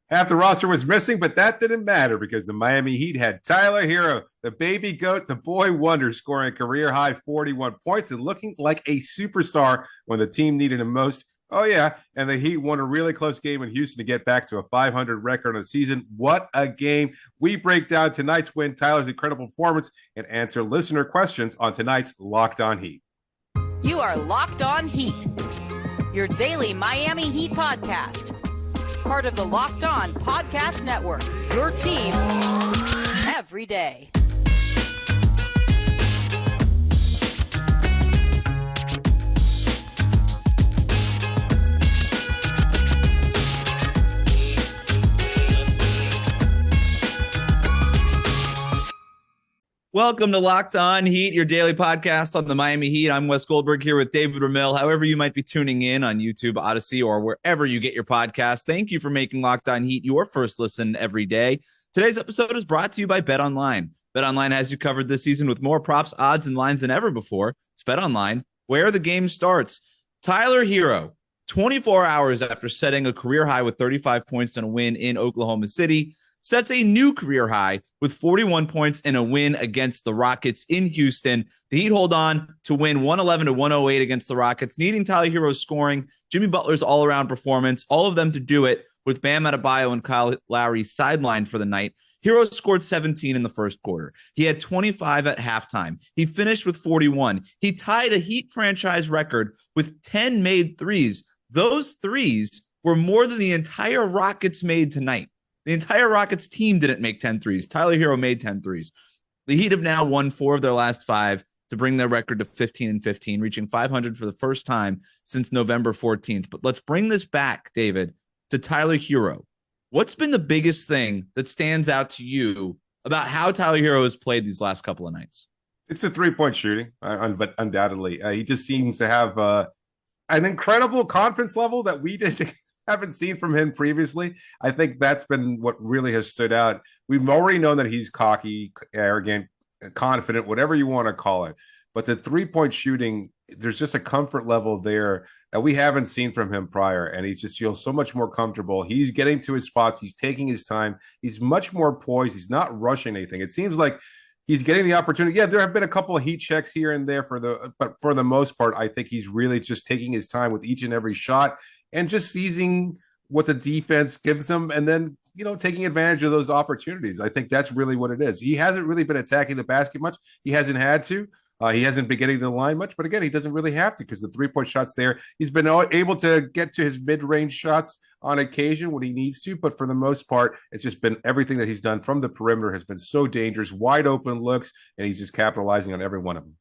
Half the roster was missing, but that didn't matter because the Miami Heat had Tyler Herro, the baby goat, the boy wonder, scoring a career-high 41 points and looking like a superstar when the team needed him most. Oh, yeah, and the Heat won a really close game in Houston to get back to a 500 record on the season. What a game. We break down tonight's win, Tyler's incredible performance, and answer listener questions on tonight's Locked On Heat. You are Locked On Heat, your daily Miami Heat podcast. Part of the Locked On Podcast Network, your team every day. Welcome to Locked On Heat, your daily podcast on the Miami Heat. I'm Wes Goldberg here with David Ramil. However you might be tuning in on YouTube, Odyssey, or wherever you get your podcast, thank you for making Locked On Heat your first listen every day. Today's episode is brought to you by BetOnline. BetOnline has you covered this season with more props, odds, and lines than ever before. It's BetOnline, where the game starts. Tyler Herro, 24 hours after setting a career high with 35 points and a win in Oklahoma City, sets a new career high with 41 points and a win against the Rockets in Houston. The Heat hold on to win 111-108 against the Rockets, needing Tyler Herro's scoring, Jimmy Butler's all-around performance, all of them to do it, with Bam Adebayo and Kyle Lowry sidelined for the night. Herro scored 17 in the first quarter. He had 25 at halftime. He finished with 41. He tied a Heat franchise record with 10 made threes. Those threes were more than the entire Rockets made tonight. The entire Rockets team didn't make 10 threes. Tyler Herro made 10 threes. The Heat have now won 4 of their last 5 to bring their record to 15-15, reaching 500 for the first time since November 14th. But let's bring this back, David, to Tyler Herro. What's been the biggest thing that stands out to you about how Tyler Herro has played these last couple of nights? It's a three-point shooting, but undoubtedly. He just seems to have an incredible confidence level that we haven't seen from him previously. I think that's been what really has stood out. We've already known that he's cocky, arrogant, confident, whatever you want to call it. But the three-point shooting, there's just a comfort level there that we haven't seen from him prior. And he just feels so much more comfortable. He's getting to his spots. He's taking his time. He's much more poised. He's not rushing anything. It seems like he's getting the opportunity. Yeah, there have been a couple of heat checks here and there but for the most part, I think he's really just taking his time with each and every shot and just seizing what the defense gives him and then, taking advantage of those opportunities. I think that's really what it is. He hasn't really been attacking the basket much. He hasn't had to. He hasn't been getting to the line much, but again, he doesn't really have to because the three-point shot's there. He's been able to get to his mid-range shots on occasion when he needs to, but for the most part, it's just been everything that he's done from the perimeter has been so dangerous, wide open looks, and he's just capitalizing on every one of them.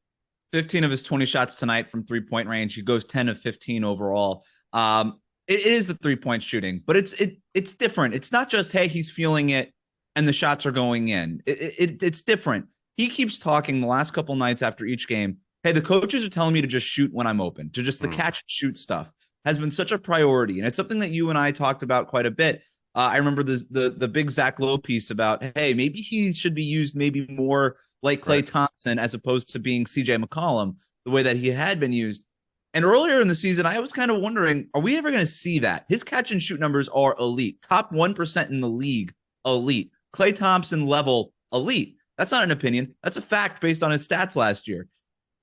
15 of his 20 shots tonight from three-point range. He goes 10 of 15 overall. It is the three-point shooting, but it's different. It's not just, hey, he's feeling it and the shots are going in. It's different. He keeps talking the last couple nights after each game, hey, the coaches are telling me to just shoot when I'm open, to just the catch and shoot stuff has been such a priority. And it's something that you and I talked about quite a bit. I remember the big Zach Lowe piece about, hey, maybe he should be used maybe more like Klay Thompson as opposed to being CJ McCollum, the way that he had been used. And earlier in the season, I was kind of wondering, are we ever going to see that? His catch and shoot numbers are elite, top 1% in the league, elite. Klay Thompson level, elite. That's not an opinion. That's a fact based on his stats last year.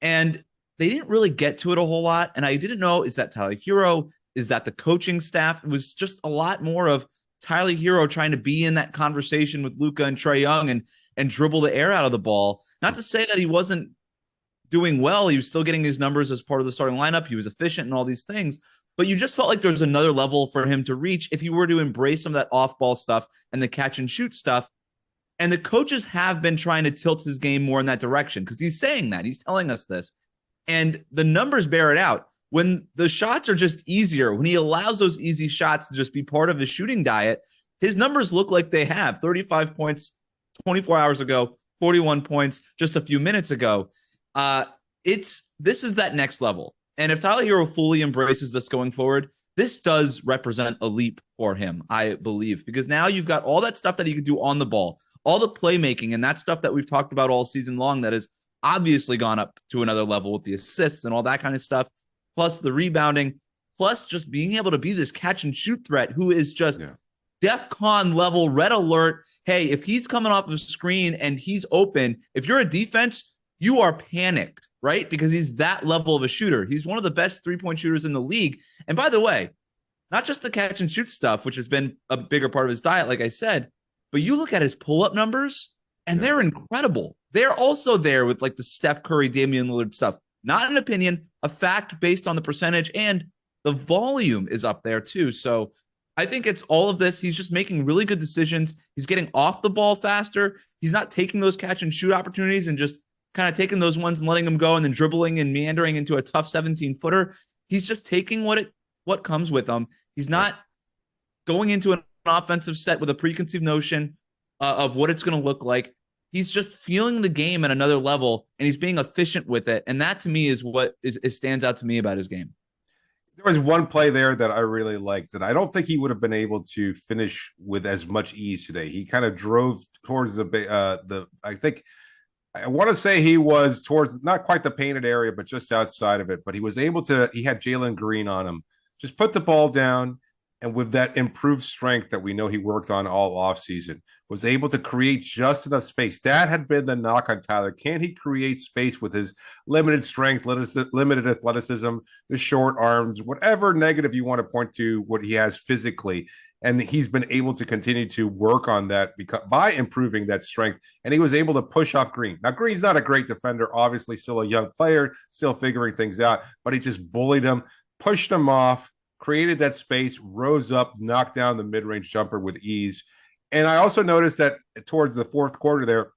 And they didn't really get to it a whole lot. And I didn't know, is that Tyler Herro? Is that the coaching staff? It was just a lot more of Tyler Herro trying to be in that conversation with Luka and Trae Young and dribble the air out of the ball. Not to say that he wasn't doing well. He was still getting his numbers as part of the starting lineup. He was efficient and all these things. But you just felt like there was another level for him to reach if he were to embrace some of that off-ball stuff and the catch and shoot stuff. And the coaches have been trying to tilt his game more in that direction because he's saying that. He's telling us this. And the numbers bear it out. When the shots are just easier, when he allows those easy shots to just be part of his shooting diet, his numbers look like they have. 35 points 24 hours ago, 41 points just a few minutes ago. This is that next level. And if Tyler Herro fully embraces this going forward, this does represent a leap for him, I believe, because now you've got all that stuff that he can do on the ball, all the playmaking and that stuff that we've talked about all season long that has obviously gone up to another level with the assists and all that kind of stuff, plus the rebounding, plus just being able to be this catch and shoot threat who is just DEFCON level red alert. Hey, if he's coming off the screen and he's open, if you're a defense, you are panicked, right? Because he's that level of a shooter. He's one of the best 3-point shooters in the league. And by the way, not just the catch and shoot stuff, which has been a bigger part of his diet, like I said, but you look at his pull-up numbers and they're incredible. They're also there with like the Steph Curry, Damian Lillard stuff. Not an opinion, a fact based on the percentage, and the volume is up there too. So I think it's all of this. He's just making really good decisions. He's getting off the ball faster. He's not taking those catch and shoot opportunities and just kind of taking those ones and letting them go and then dribbling and meandering into a tough 17-footer. He's just taking what comes with him. He's not going into an offensive set with a preconceived notion of what it's going to look like. He's just feeling the game at another level, and he's being efficient with it. And that, to me, is what stands out to me about his game. There was one play there that I really liked, and I don't think he would have been able to finish with as much ease today. He kind of drove towards I think I want to say he was towards not quite the painted area, but just outside of it. But he was able to, he had Jalen Green on him, just put the ball down. And with that improved strength that we know he worked on all offseason, was able to create just enough space. That had been the knock on Tyler. Can he create space with his limited strength, limited athleticism, the short arms, whatever negative you want to point to what he has physically? And he's been able to continue to work on that by improving that strength. And he was able to push off Green. Now, Green's not a great defender, obviously still a young player, still figuring things out, but he just bullied him, pushed him off, created that space, rose up, knocked down the mid-range jumper with ease. And I also noticed that towards the fourth quarter there,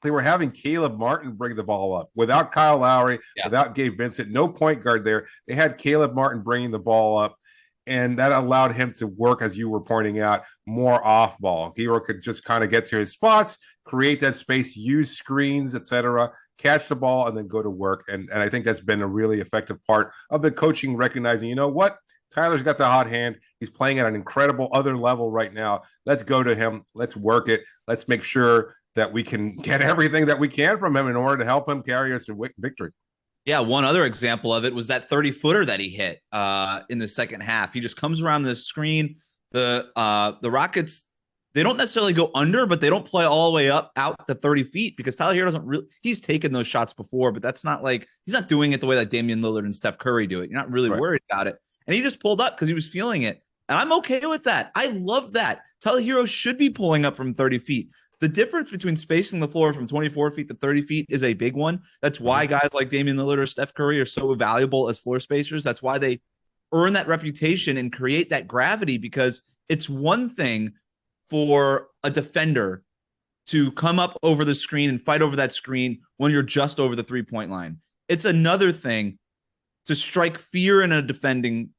they were having Caleb Martin bring the ball up. Without Kyle Lowry, without Gabe Vincent, no point guard there. They had Caleb Martin bringing the ball up, and that allowed him to work, as you were pointing out, more off ball. Herro could just kind of get to his spots, create that space, use screens, etc., catch the ball, and then go to work. And I think that's been a really effective part of the coaching, recognizing, you know what? Tyler's got the hot hand. He's playing at an incredible other level right now. Let's go to him. Let's work it. Let's make sure that we can get everything that we can from him in order to help him carry us to victory. Yeah, one other example of it was that 30-footer that he hit in the second half. He just comes around the screen. The Rockets, they don't necessarily go under, but they don't play all the way up out to 30 feet because Tyler Herro doesn't really – he's taken those shots before, but that's not like – he's not doing it the way that Damian Lillard and Steph Curry do it. You're not really worried about it. And he just pulled up because he was feeling it. And I'm okay with that. I love that. Tyler Herro should be pulling up from 30 feet. The difference between spacing the floor from 24 feet to 30 feet is a big one. That's why guys like Damian Lillard or Steph Curry are so valuable as floor spacers. That's why they earn that reputation and create that gravity, because it's one thing for a defender to come up over the screen and fight over that screen when you're just over the three-point line. It's another thing to strike fear in a defending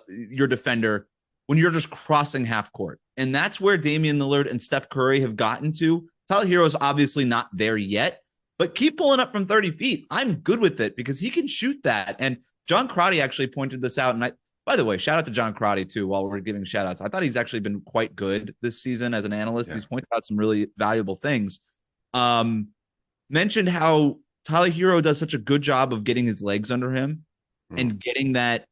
your defender when you're just crossing half court. And that's where Damian Lillard and Steph Curry have gotten to. Tyler Herro is obviously not there yet, but keep pulling up from 30 feet. I'm good with it because he can shoot that. And John Crotty actually pointed this out. And by the way, shout out to John Crotty too, while we're giving shout outs. I thought he's actually been quite good this season as an analyst. Yeah. He's pointed out some really valuable things. Mentioned how Tyler Herro does such a good job of getting his legs under him and getting that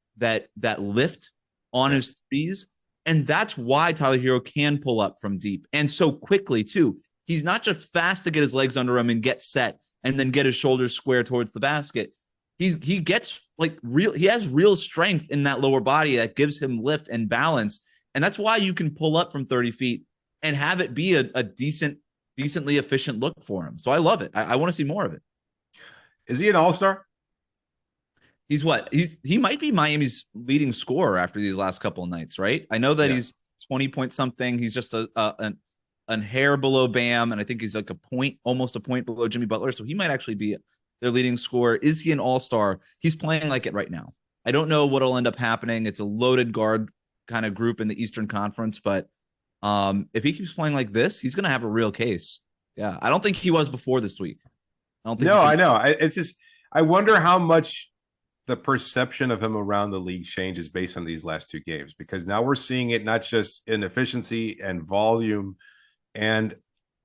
lift on his threes. And that's why Tyler Herro can pull up from deep and so quickly too. He's not just fast to get his legs under him and get set and then get his shoulders square towards the basket. He gets he has real strength in that lower body that gives him lift and balance. And that's why you can pull up from 30 feet and have it be a decently efficient look for him. So I love it. I want to see more of it. Is he an all-star? He's what? He might be Miami's leading scorer after these last couple of nights, right? I know that he's 20 point something. He's just an hair below Bam, and I think he's like almost a point below Jimmy Butler. So he might actually be their leading scorer. Is he an all-star? He's playing like it right now. I don't know what'll end up happening. It's a loaded guard kind of group in the Eastern Conference, but if he keeps playing like this, he's going to have a real case. Yeah, I don't think he was before this week. I know. It's just I wonder how much the perception of him around the league changes based on these last two games, because now we're seeing it not just in efficiency and volume. And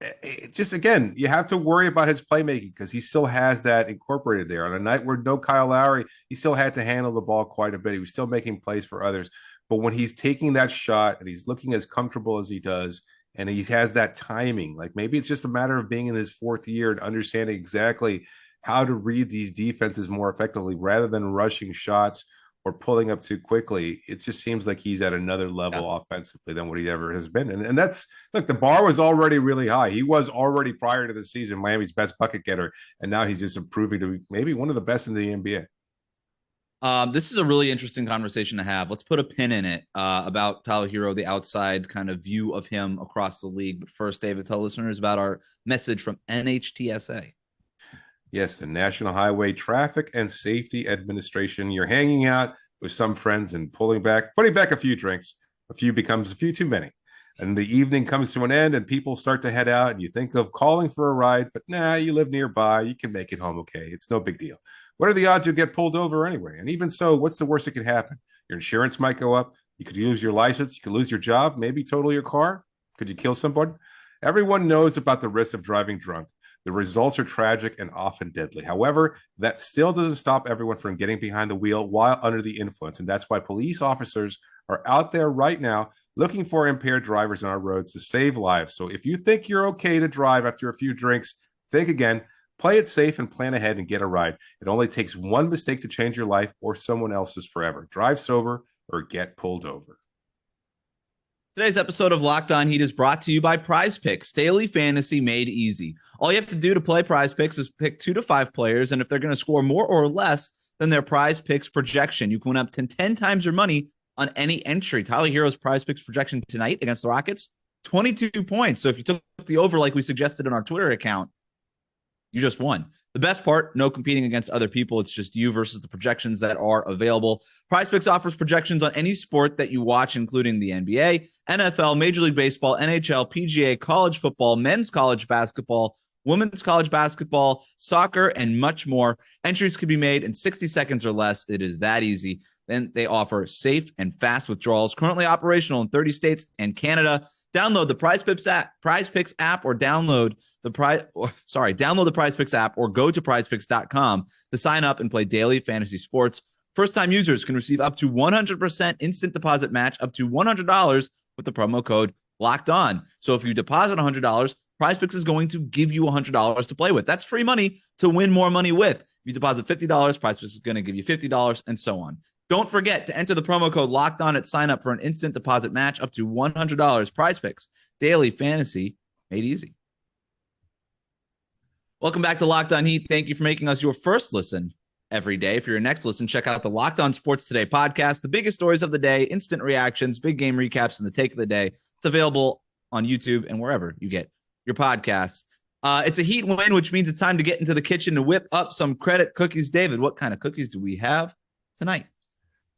it just, again, you have to worry about his playmaking because he still has that incorporated there. On a night where no Kyle Lowry, he still had to handle the ball quite a bit. He was still making plays for others. But when he's taking that shot and he's looking as comfortable as he does, and he has that timing, like maybe it's just a matter of being in his fourth year and understanding exactly how to read these defenses more effectively rather than rushing shots or pulling up too quickly. It just seems like he's at another level offensively than what he ever has been. And that's, look, the bar was already really high. He was already, prior to the season, Miami's best bucket getter. And now he's just improving to be maybe one of the best in the NBA. This is a really interesting conversation to have. Let's put a pin in it about Tyler Herro, the outside kind of view of him across the league. But first, David, tell listeners about our message from NHTSA. Yes, the National Highway Traffic and Safety Administration. You're hanging out with some friends and putting back a few drinks. A few becomes a few too many. And the evening comes to an end and people start to head out and you think of calling for a ride, but you live nearby. You can make it home okay. It's no big deal. What are the odds you'll get pulled over anyway? And even so, what's the worst that could happen? Your insurance might go up. You could lose your license. You could lose your job, maybe total your car. Could you kill someone? Everyone knows about the risk of driving drunk. The results are tragic and often deadly. However, that still doesn't stop everyone from getting behind the wheel while under the influence. And that's why police officers are out there right now looking for impaired drivers on our roads to save lives. So if you think you're okay to drive after a few drinks, think again, play it safe and plan ahead and get a ride. It only takes one mistake to change your life or someone else's forever. Drive sober or get pulled over. Today's episode of Locked On Heat is brought to you by PrizePicks, daily fantasy made easy. All you have to do to play PrizePicks is pick 2 to 5 players, and if they're going to score more or less than their PrizePicks projection, you can win up to 10 times your money on any entry. Tyler Herro's PrizePicks projection tonight against the Rockets, 22 points. So if you took the over like we suggested on our Twitter account, you just won. The best part, no competing against other people. It's just you versus the projections that are available. PrizePicks offers projections on any sport that you watch, including the NBA, NFL, Major League Baseball, NHL, PGA, college football, men's college basketball, women's college basketball, soccer, and much more. Entries can be made in 60 seconds or less. It is that easy. Then they offer safe and fast withdrawals, currently operational in 30 states and Canada. Download the PrizePicks app or download the PrizePicks app or go to prizepicks.com to sign up and play daily fantasy sports. First-time users can receive up to 100% instant deposit match up to $100 with the promo code Locked On. So if you deposit $100, PrizePicks is going to give you $100 to play with. That's free money to win more money with. If you deposit $50, PrizePicks is going to give you $50 and so on. Don't forget to enter the promo code Locked On at sign up for an instant deposit match up to $100. PrizePicks, daily fantasy made easy. Welcome back to Locked On Heat. Thank you for making us your first listen every day. For your next listen, check out the Locked On Sports Today podcast, the biggest stories of the day, instant reactions, big game recaps, and the take of the day. It's available on YouTube and wherever you get your podcasts. It's a Heat win, which means it's time to get into the kitchen to whip up some credit cookies. David, what kind of cookies do we have tonight?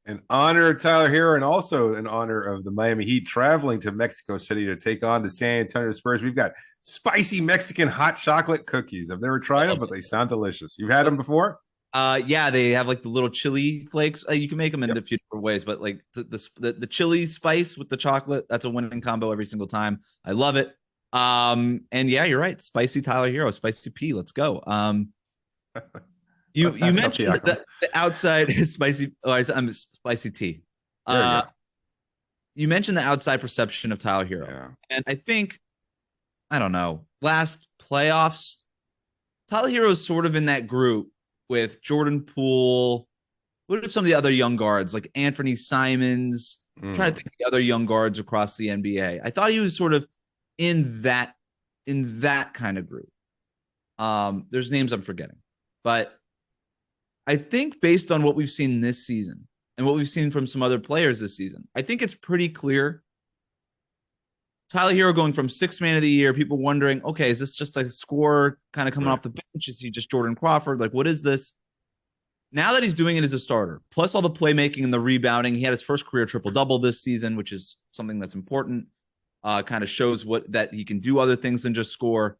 In honor of Tyler Herro and also in honor of the Miami Heat traveling to Mexico City to take on the San Antonio Spurs, we've got spicy Mexican hot chocolate cookies. I've never tried them, but they sound delicious. You've had them before? Yeah, they have like the little chili flakes. You can make them in a few different ways, but like the chili spice with the chocolate, that's a winning combo every single time. I love it. And yeah, you're right. Spicy Tyler Herro, spicy P. Let's go. You mentioned the outside is spicy. Oh, I'm spicy tea. You mentioned the outside perception of Tyler Herro, and I think, I don't know, last playoffs, Tyler Herro is sort of in that group with Jordan Poole. What are some of the other young guards like Anthony Simons? I'm trying to think of the other young guards across the NBA. I thought he was sort of in that kind of group. There's names I'm forgetting, but I think based on what we've seen this season and what we've seen from some other players this season, I think it's pretty clear. Tyler Herro going from sixth man of the year, people wondering, okay, is this just a scorer kind of coming off the bench? Is he just Jordan Crawford? Like, what is this? Now that he's doing it as a starter, plus all the playmaking and the rebounding, he had his first career triple-double this season, which is something that's important. Kind of shows that he can do other things than just score.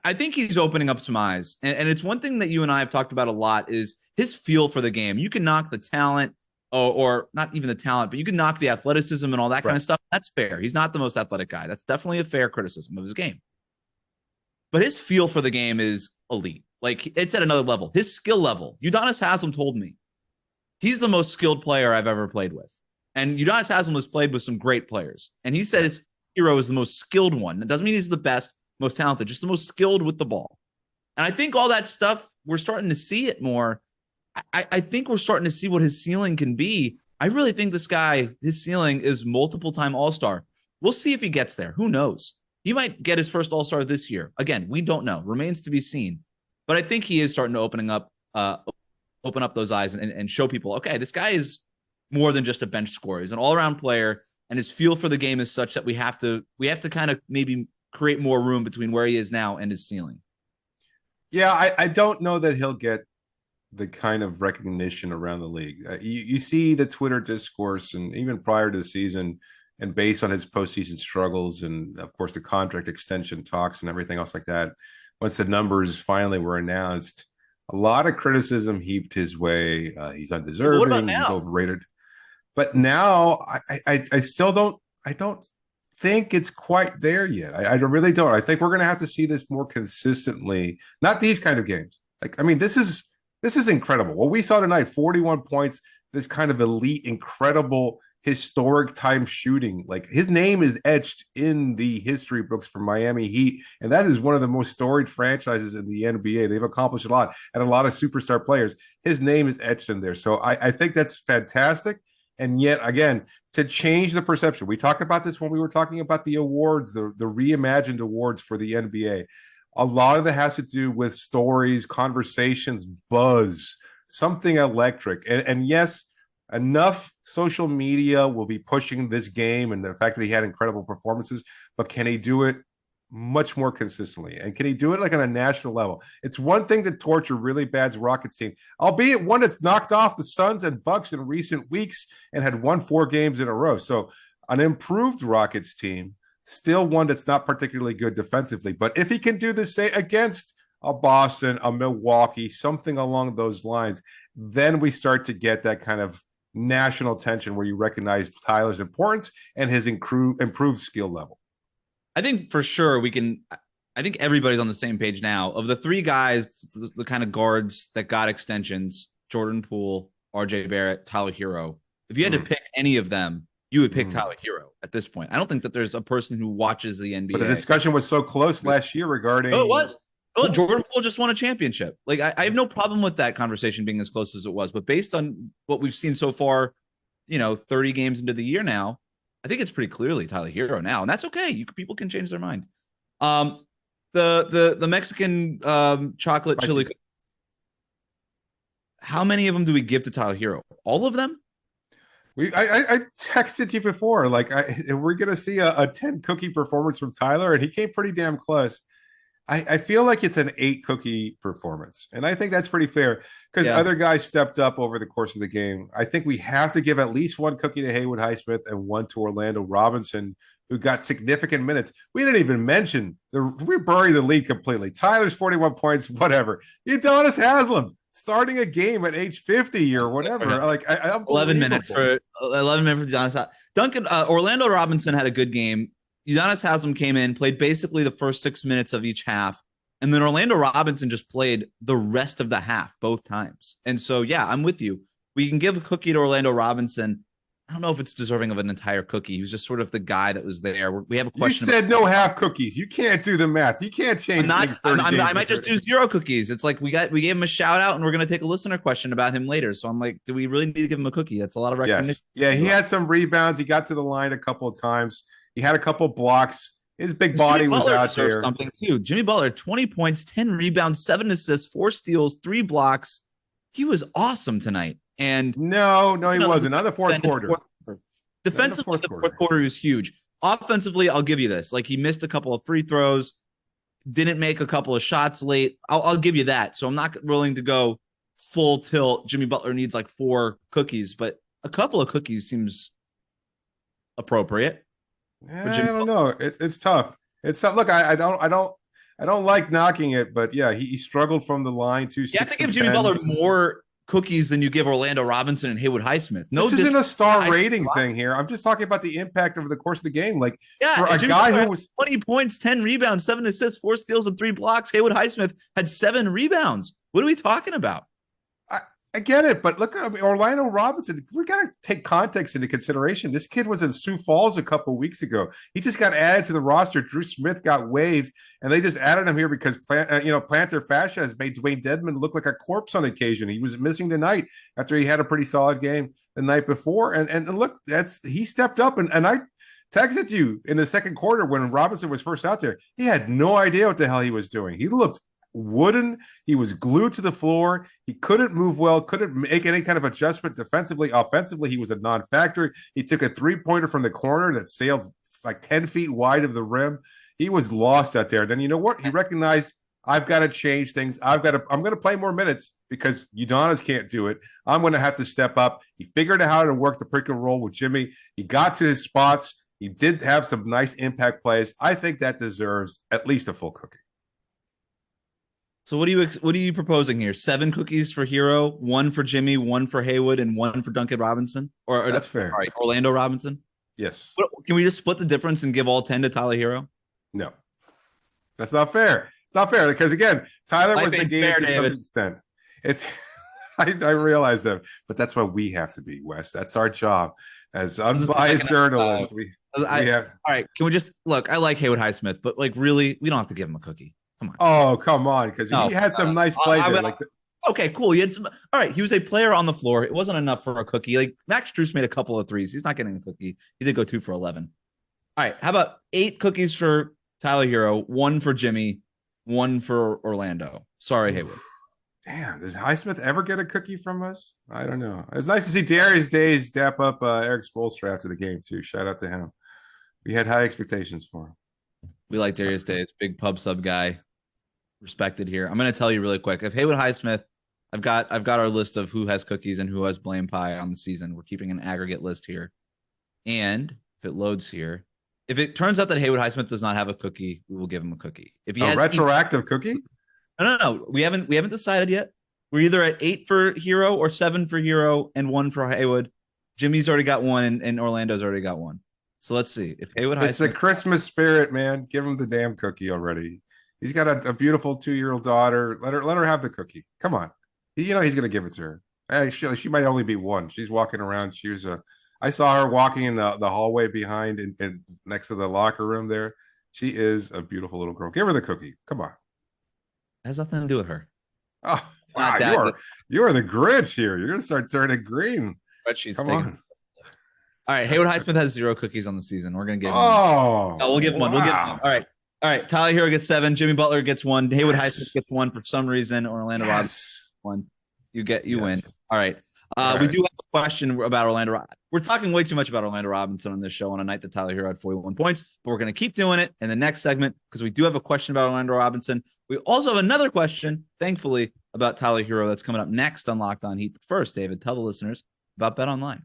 I think he's opening up some eyes. And it's one thing that you and I have talked about a lot is his feel for the game. You can knock the talent or not even the talent, but you can knock the athleticism and all that kind of stuff. That's fair. He's not the most athletic guy. That's definitely a fair criticism of his game. But his feel for the game is elite. Like, it's at another level. His skill level. Udonis Haslem told me he's the most skilled player I've ever played with. And Udonis Haslem has played with some great players. And he says Herro is the most skilled one. It doesn't mean he's the best, most talented, just the most skilled with the ball. And I think all that stuff, we're starting to see it more. I think we're starting to see what his ceiling can be. I really think this guy, his ceiling is multiple-time All-Star. We'll see if he gets there. Who knows? He might get his first All-Star this year. Again, we don't know. Remains to be seen. But I think he is starting to open up those eyes and show people, okay, this guy is more than just a bench scorer. He's an all-around player, and his feel for the game is such that we have to kind of maybe create more room between where he is now and his ceiling. Yeah, I don't know that he'll get the kind of recognition around the league. You see the Twitter discourse, and even prior to the season, and based on his postseason struggles, and of course the contract extension talks and everything else like that, once the numbers finally were announced, a lot of criticism heaped his way. He's undeserving. He's overrated. But now I still don't think it's quite there yet. I really don't. I think we're going to have to see this more consistently. Not these kind of games. Like, I mean, this is incredible. What we saw tonight, 41 points, this kind of elite, incredible, historic time shooting. Like, his name is etched in the history books for Miami Heat, and that is one of the most storied franchises in the NBA. They've accomplished a lot, and a lot of superstar players. His name is etched in there. So I think that's fantastic. And yet, again, to change the perception, we talked about this when we were talking about the awards, the reimagined awards for the NBA. A lot of that has to do with stories, conversations, buzz, something electric. And yes, enough social media will be pushing this game and the fact that he had incredible performances, but can he do it much more consistently? And can he do it like on a national level? It's one thing to torch a really bad Rockets team, albeit one that's knocked off the Suns and Bucks in recent weeks and had won 4 games in a row. So an improved Rockets team, still one that's not particularly good defensively. But if he can do this, say, against a Boston, a Milwaukee, something along those lines, then we start to get that kind of national tension where you recognize Tyler's importance and his improved skill level. I think for sure I think everybody's on the same page now. Of the 3 guys, the kind of guards that got extensions, Jordan Poole, RJ Barrett, Tyler Herro, if you had to pick any of them, you would pick Tyler Herro at this point. I don't think that there's a person who watches the NBA. But the discussion was so close last year regarding... Oh, it was. Oh, Jordan Poole just won a championship. Like, I have no problem with that conversation being as close as it was. But based on what we've seen so far, 30 games into the year now, I think it's pretty clearly Tyler Herro now. And that's okay. People can change their mind. The Mexican chocolate chili. How many of them do we give to Tyler Herro? All of them? I texted you before, like, we're going to see a 10 cookie performance from Tyler, and he came pretty damn close. I feel like it's an 8 cookie performance, and I think that's pretty fair because other guys stepped up over the course of the game. I think we have to give at least 1 cookie to Haywood Highsmith and 1 to Orlando Robinson, who got significant minutes. We didn't even mention we buried the lead completely. Tyler's 41 points, whatever. Udonis Haslem starting a game at age 50 or whatever. Like, 11 minutes for Udonis. Duncan Orlando Robinson had a good game. Udonis Haslem came in, played basically the first 6 minutes of each half, and then Orlando Robinson just played the rest of the half both times. And so, yeah, I'm with you. We can give a cookie to Orlando Robinson. I don't know if it's deserving of an entire cookie. He was just sort of the guy that was there. We have a question. You said no half cookies. You can't do the math. You can't change things. I might just do 0 cookies. It's like we gave him a shout out, and we're going to take a listener question about him later. So I'm like, do we really need to give him a cookie? That's a lot of recognition. Yes. Yeah, he had some rebounds. He got to the line a couple of times. He had a couple blocks. His big body was out there. Something too. Jimmy Butler, 20 points, 10 rebounds, 7 assists, 4 steals, 3 blocks. He was awesome tonight. And no, he wasn't. Not the fourth quarter. Defensively, the fourth quarter was huge. Offensively, I'll give you this. Like, he missed a couple of free throws, didn't make a couple of shots late. I'll give you that. So I'm not willing to go full tilt. Jimmy Butler needs like 4 cookies, but a couple of cookies seems appropriate. I don't know. It's tough. It's tough. Look, I don't like knocking it, but yeah, he struggled from the line to 6. You have to give Jimmy Butler more cookies than you give Orlando Robinson and Haywood Highsmith. This isn't a star rating thing here. I'm just talking about the impact over the course of the game. Like, for a Jimmy guy Butler who was 20 points, 10 rebounds, 7 assists, 4 steals, and 3 blocks. Haywood Highsmith had 7 rebounds. What are we talking about? I get it, but look, I mean, Orlando Robinson, we got to take context into consideration. This kid was in Sioux Falls a couple of weeks ago. He just got added to the roster. Drew Smith got waived, and they just added him here because plantar fascia has made Dwayne Dedmon look like a corpse on occasion. He was missing tonight after he had a pretty solid game the night before. And look, he stepped up, and I texted you in the second quarter when Robinson was first out there. He had no idea what the hell he was doing. He looked wooden. He was glued to the floor. He couldn't move well, couldn't make any kind of adjustment defensively. Offensively, he was a non-factor. He took a three-pointer from the corner that sailed like 10 feet wide of the rim. He was lost out there. Then you know what? He recognized, I've got to change things. I'm going to play more minutes because Udonis can't do it. I'm going to have to step up. He figured out how to work the pick and roll with Jimmy. He got to his spots. He did have some nice impact plays. I think that deserves at least a full cookie. So what are you proposing here? 7 cookies for Herro, 1 for Jimmy, 1 for Haywood, and 1 for Duncan Robinson? Or that's fair. All right, Orlando Robinson? Yes. Can we just split the difference and give all 10 to Tyler Herro? No. That's not fair. It's not fair because, again, Tyler was negated to some extent. I realize that, but that's what we have to be, Wes. That's our job as unbiased journalists. All right, can we just look? I like Haywood Highsmith, but like really, we don't have to give him a cookie. Come on. Oh, come on, because he had some nice play there. Okay, cool. He had some. All right, he was a player on the floor. It wasn't enough for a cookie. Like Max Strus made a couple of threes. He's not getting a cookie. He did go 2 for 11. All right, how about 8 cookies for Tyler Herro, 1 for Jimmy, 1 for Orlando. Sorry, Haywood. Damn, does Highsmith ever get a cookie from us? I don't know. It's nice to see Darius Days dap up Eric Spoelstra after the game too. Shout out to him. We had high expectations for him. We like Darius Days, big pub sub guy, respected here. I'm going to tell you really quick. If Haywood Highsmith, I've got our list of who has cookies and who has blame pie on the season. We're keeping an aggregate list here, and if it loads here, if it turns out that Haywood Highsmith does not have a cookie, we will give him a cookie. If he has retroactive cookie. No. We haven't decided yet. We're either at 8 for Herro or 7 for Herro and 1 for Haywood. Jimmy's already got 1 and Orlando's already got 1. So let's see. If Haywood It's the Christmas spirit, man. Give him the damn cookie already. He's got a beautiful 2-year-old daughter. Let her have the cookie. Come on. He's gonna give it to her. Hey, she might only be 1. She's walking around. I saw her walking in the hallway behind and next to the locker room there. She is a beautiful little girl. Give her the cookie. Come on. It has nothing to do with her. Oh, wow. You are the Grinch here. You're going to start turning green. Come on. All right. Haywood Highsmith has 0 cookies on the season. We're going to give him one. No, we'll give him one. We'll give him one. All right. Tyler Herro gets 7. Jimmy Butler gets 1. Haywood Highsmith gets 1 for some reason. Orlando Robinson 1. You win. All right. We do have a question about Orlando. We're talking way too much about Orlando Robinson on this show on a night that Tyler Herro had 41 points, but we're going to keep doing it in the next segment because we do have a question about Orlando Robinson. We also have another question, thankfully, about Tyler Herro that's coming up next on Locked On Heat. But first, David, tell the listeners about BetOnline.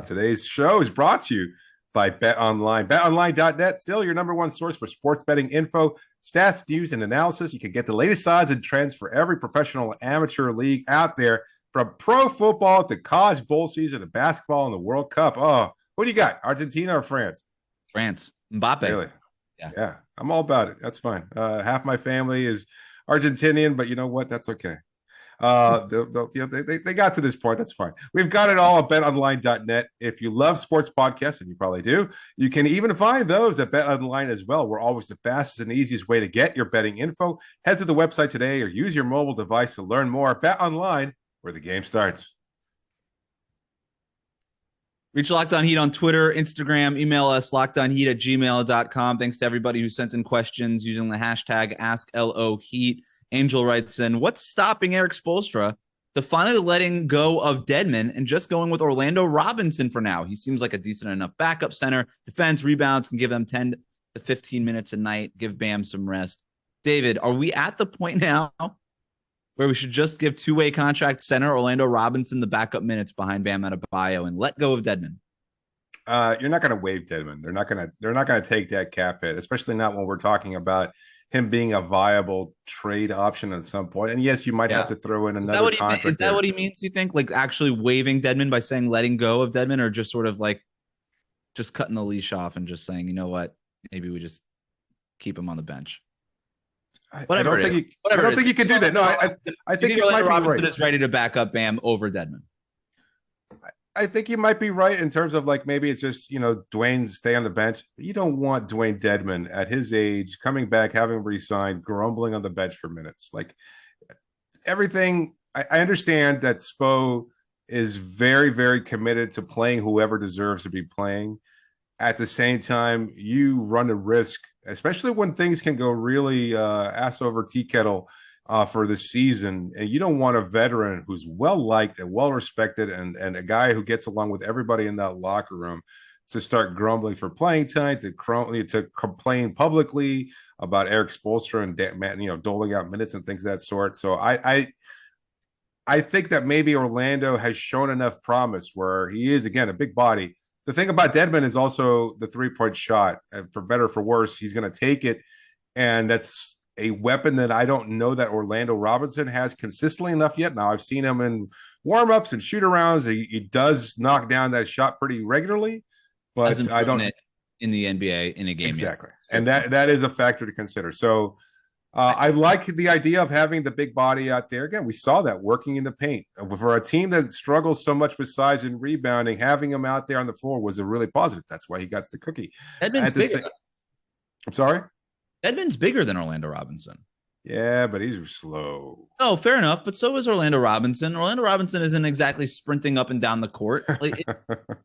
Today's show is brought to you by BetOnline. BetOnline.net, still your number one source for sports betting info, stats, news, and analysis. You can get the latest odds and trends for every professional amateur league out there, from pro football to college bowl season to basketball and the World Cup. Oh, what do you got? Argentina or France? France. Mbappe. Really? Yeah. I'm all about it. That's fine. Half my family is Argentinian, but you know what? That's okay. They got to this point. That's fine. We've got it all at betonline.net. If you love sports podcasts, and you probably do, you can even find those at BetOnline as well. We're always the fastest and easiest way to get your betting info. Head to the website today or use your mobile device to learn more. BetOnline, where the game starts. Reach Locked On Heat on Twitter, Instagram, email us lockedonheat@gmail.com. Thanks to everybody who sent in questions using the hashtag AskLOHeat. Angel writes in, what's stopping Eric Spoelstra to finally letting go of Dedmon and just going with Orlando Robinson for now? He seems like a decent enough backup center. Defense, rebounds, can give them 10 to 15 minutes a night, give Bam some rest. David, are we at the point now where we should just give two-way contract center Orlando Robinson the backup minutes behind Bam Adebayo and let go of Dedmon? You're not going to waive Dedmon. They're not going to take that cap hit, especially not when we're talking about him being a viable trade option at some point. And yes, you might have to throw in another contract. Is that what he means, you think? Like actually waiving Dedmon by saying letting go of Dedmon, or just sort of like just cutting the leash off and just saying, you know what, maybe we just keep him on the bench? I don't think you. I don't think you can do that. No, I think you might be Robinson right. is ready to back up Bam over Dedmon. I think you might be right in terms of like maybe it's just Dwayne stay on the bench. You don't want Dwayne Dedmon at his age coming back, having re-signed, grumbling on the bench for minutes. Like everything, I understand that Spo is very, very committed to playing whoever deserves to be playing. At the same time, you run a risk, especially when things can go really ass over tea kettle for the season. And you don't want a veteran who's well liked and well respected and a guy who gets along with everybody in that locker room to start grumbling for playing time, to complain publicly about Eric Spoelstra and doling out minutes and things of that sort. So I think that maybe Orlando has shown enough promise where he is, again, a big body. The thing about Dedmon is also the three-point shot. And for better or for worse, he's going to take it. And that's a weapon that I don't know that Orlando Robinson has consistently enough yet. Now, I've seen him in warm-ups and shoot-arounds. He does knock down that shot pretty regularly. But I don't – in the NBA in a game. Exactly. Yet. And that is a factor to consider. So I like the idea of having the big body out there. Again, we saw that working in the paint. For a team that struggles so much with size and rebounding, having him out there on the floor was a really positive. That's why he got the cookie. Dedmon's bigger. I'm sorry? Dedmon's bigger than Orlando Robinson. Yeah, but he's slow. Oh, fair enough. But so is Orlando Robinson. Orlando Robinson isn't exactly sprinting up and down the court. Like,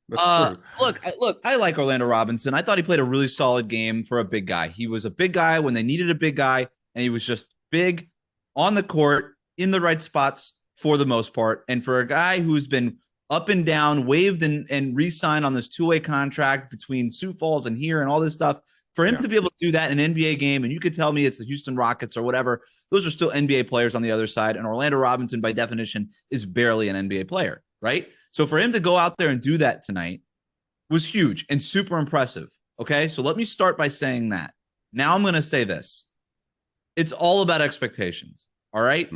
look, I like Orlando Robinson. I thought he played a really solid game for a big guy. He was a big guy when they needed a big guy, and he was just big on the court in the right spots for the most part. And for a guy who's been up and down, waived and re-signed on this two-way contract between Sioux Falls and here and all this stuff, for him to be able to do that in an NBA game, and you could tell me it's the Houston Rockets or whatever, those are still NBA players on the other side, and Orlando Robinson, by definition, is barely an NBA player, right? So for him to go out there and do that tonight was huge and super impressive, okay? So let me start by saying that. Now I'm going to say this. It's all about expectations, all right?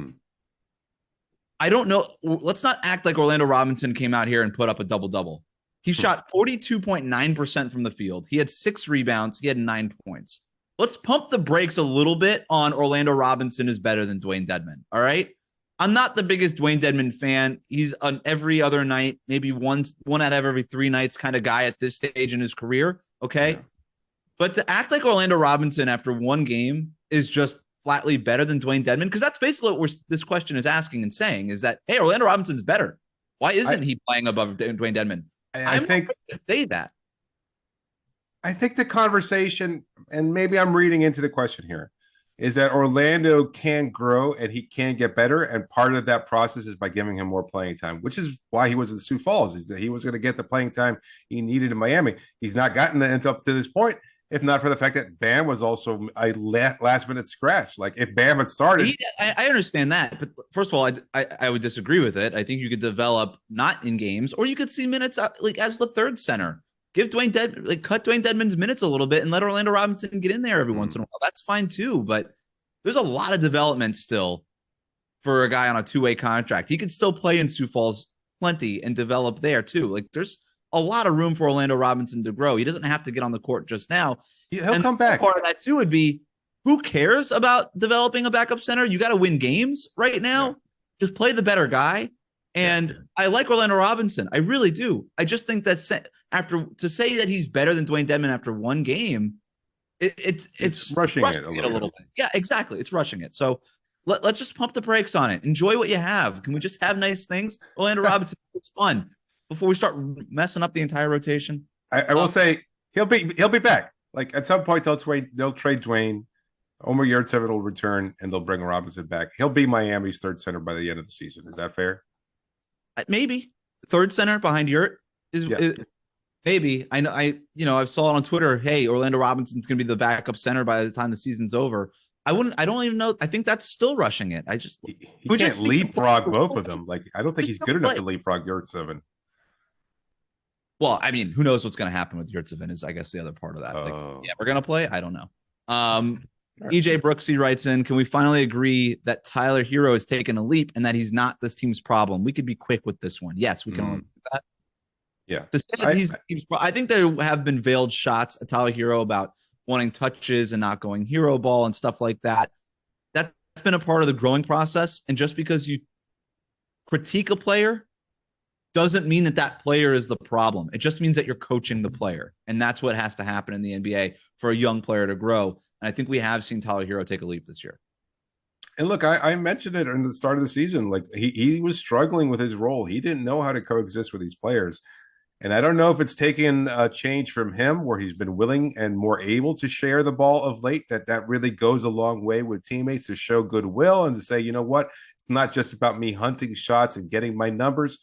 I don't know. Let's not act like Orlando Robinson came out here and put up a double-double. He shot 42.9% from the field. He had 6 rebounds. He had 9 points. Let's pump the brakes a little bit on Orlando Robinson is better than Dwayne Dedmon, all right? I'm not the biggest Dwayne Dedmon fan. He's an every other night, maybe one out of every 3 nights kind of guy at this stage in his career, okay? Yeah. But to act like Orlando Robinson after one game is just flatly better than Dwayne Dedmon, because that's basically what this question is asking and saying, is that, hey, Orlando Robinson's better. Why isn't he playing above Dwayne Dedmon? I think say that. I think the conversation, and maybe I'm reading into the question here, is that Orlando can grow and he can get better. And part of that process is by giving him more playing time, which is why he was in Sioux Falls, is that he was going to get the playing time he needed in Miami. He's not gotten it up to this point, if not for the fact that Bam was also a last minute scratch. Like if Bam had started. I understand that. But first of all, I would disagree with it. I think you could develop not in games, or you could see minutes like as the third center. Give cut Dwayne Dedmon's minutes a little bit and let Orlando Robinson get in there every once in a while. That's fine too. But there's a lot of development still for a guy on a two-way contract. He could still play in Sioux Falls plenty and develop there too. Like there's a lot of room for Orlando Robinson to grow. He doesn't have to get on the court just now. He'll come back. Part of that too would be, who cares about developing a backup center? You got to win games right now. Yeah. Just play the better guy. And I like Orlando Robinson. I really do. I just think that to say that he's better than Dwayne Dedmon after one game, it's rushing it a little bit. Yeah, exactly. It's rushing it. So let's just pump the brakes on it. Enjoy what you have. Can we just have nice things? Orlando Robinson, it's fun before we start messing up the entire rotation. I will say he'll be back. Like at some point they'll trade Dwayne. Omer Yurtseven will return and they'll bring Robinson back. He'll be Miami's third center by the end of the season. Is that fair? Maybe third center behind Yurt is maybe. I know I've saw it on Twitter. Hey, Orlando Robinson's going to be the backup center by the time the season's over. I don't even know. I think that's still rushing it. He can't leapfrog both of them. Like I don't think he's good enough to leapfrog Yurtseven. Well, I mean, who knows what's going to happen with Yurtseven is, I guess, the other part of that. We're going to play. I don't know. EJ Brooksy writes in, can we finally agree that Tyler Herro has taken a leap and that he's not this team's problem? We could be quick with this one. Yes, we can only do that. Yeah. To say that I think there have been veiled shots at Tyler Herro about wanting touches and not going hero ball and stuff like that. been a part of the growing process. And just because you critique a player doesn't mean that that player is the problem. It just means that you're coaching the player. And that's what has to happen in the NBA for a young player to grow. And I think we have seen Tyler Herro take a leap this year. And look, I mentioned it in the start of the season. Like he was struggling with his role. He didn't know how to coexist with these players. And I don't know if it's taken a change from him where he's been willing and more able to share the ball of late, that really goes a long way with teammates to show goodwill and to say, you know what, it's not just about me hunting shots and getting my numbers.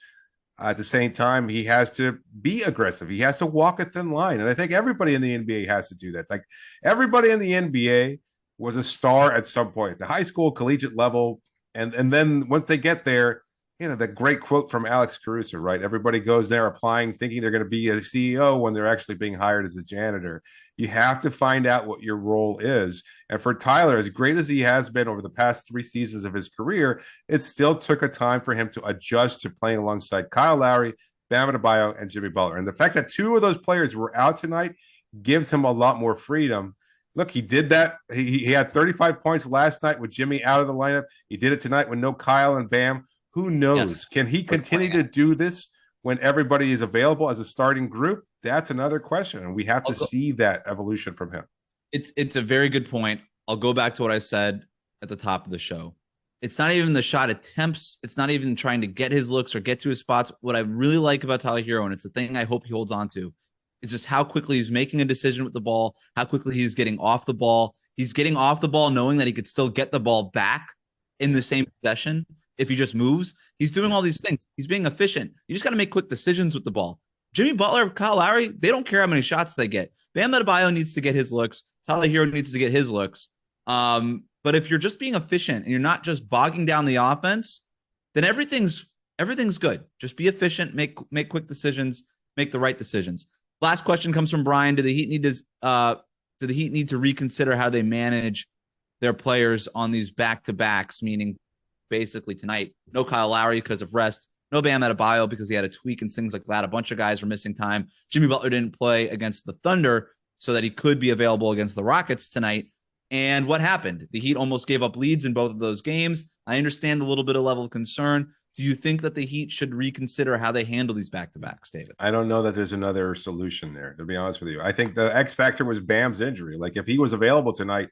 At the same time, he has to be aggressive. He has to walk a thin line. And I think everybody in the NBA has to do that. Like everybody in the NBA was a star at some point, the high school, collegiate level. And then once they get there, you know, the great quote from Alex Caruso, right? Everybody goes there applying, thinking they're going to be a CEO when they're actually being hired as a janitor. You have to find out what your role is. And for Tyler, as great as he has been over the past 3 seasons of his career, it still took a time for him to adjust to playing alongside Kyle Lowry, Bam Adebayo, and Jimmy Butler. And the fact that 2 of those players were out tonight gives him a lot more freedom. Look, he did that. He had 35 points last night with Jimmy out of the lineup. He did it tonight with no Kyle and Bam. Who knows? Yes. Can he continue to do this when everybody is available as a starting group? That's another question. And we have to see that evolution from him. It's a very good point. I'll go back to what I said at the top of the show. It's not even the shot attempts. It's not even trying to get his looks or get to his spots. What I really like about Tyler Herro, and it's the thing I hope he holds on to, is just how quickly he's making a decision with the ball, how quickly he's getting off the ball. He's getting off the ball knowing that he could still get the ball back in the same possession if he just moves. He's doing all these things. He's being efficient. You just got to make quick decisions with the ball. Jimmy Butler, Kyle Lowry, they don't care how many shots they get. Bam Adebayo needs to get his looks. Tyler Herro needs to get his looks. But if you're just being efficient and you're not just bogging down the offense, then everything's good. Just be efficient, make quick decisions, make the right decisions. Last question comes from Brian. Do the Heat need to reconsider how they manage their players on these back-to-backs, meaning basically tonight, no Kyle Lowry because of rest, no Bam Adebayo because he had a tweak and things like that. A bunch of guys were missing time. Jimmy Butler didn't play against the Thunder so that he could be available against the Rockets tonight. And what happened? The Heat almost gave up leads in both of those games. I understand a little bit of level of concern. Do you think that the Heat should reconsider how they handle these back-to-backs, David? I don't know that there's another solution there, to be honest with you. I think the X factor was Bam's injury. Like if he was available tonight,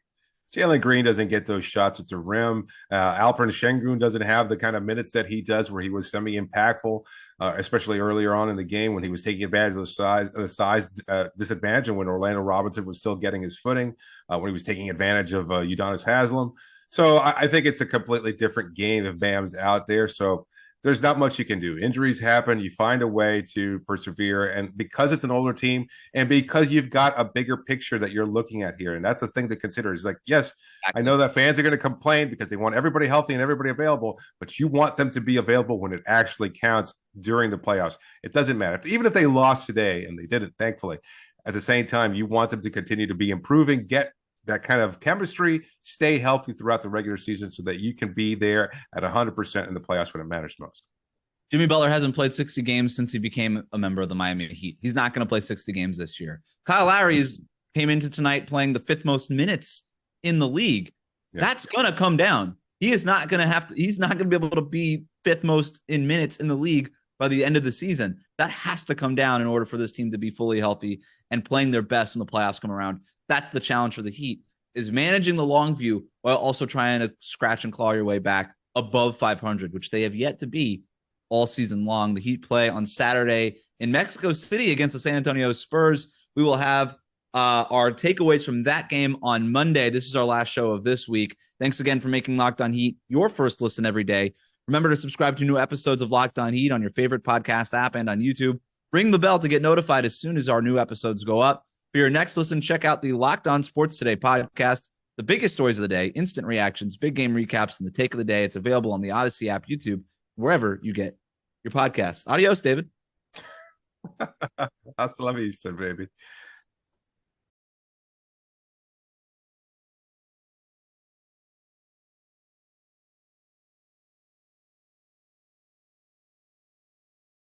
Jalen Green doesn't get those shots at the rim. Alperen Şengün doesn't have the kind of minutes that he does where he was semi-impactful, especially earlier on in the game when he was taking advantage of the size disadvantage and when Orlando Robinson was still getting his footing, when he was taking advantage of Udonis Haslem. So I think it's a completely different game if Bam's out there. So there's not much you can do. Injuries happen. You find a way to persevere. And because it's an older team and because you've got a bigger picture that you're looking at here, and that's the thing to consider is like, yes, I know that fans are going to complain because they want everybody healthy and everybody available, but you want them to be available when it actually counts during the playoffs. It doesn't matter. Even if they lost today, and they didn't, thankfully, at the same time, you want them to continue to be improving, get that kind of chemistry, stay healthy throughout the regular season so that you can be there at 100% in the playoffs when it matters most. Jimmy Butler hasn't played 60 games since he became a member of the Miami Heat. He's not going to play 60 games this year. Kyle Lowry came into tonight playing the 5th most minutes in the league. Yeah. That's going to come down. He's not going to be able to be 5th most in minutes in the league by the end of the season. That has to come down in order for this team to be fully healthy and playing their best when the playoffs come around. That's the challenge for the Heat, is managing the long view while also trying to scratch and claw your way back above 500, which they have yet to be all season long. The Heat play on Saturday in Mexico City against the San Antonio Spurs. We will have our takeaways from that game on Monday. This is our last show of this week. Thanks again for making Locked On Heat your first listen every day. Remember to subscribe to new episodes of Locked On Heat on your favorite podcast app and on YouTube. Ring the bell to get notified as soon as our new episodes go up. For your next listen, check out the Locked On Sports Today podcast. The biggest stories of the day, instant reactions, big game recaps, and the take of the day. It's available on the Odyssey app, YouTube, wherever you get your podcasts. Adios, David. Hasta la vista, baby.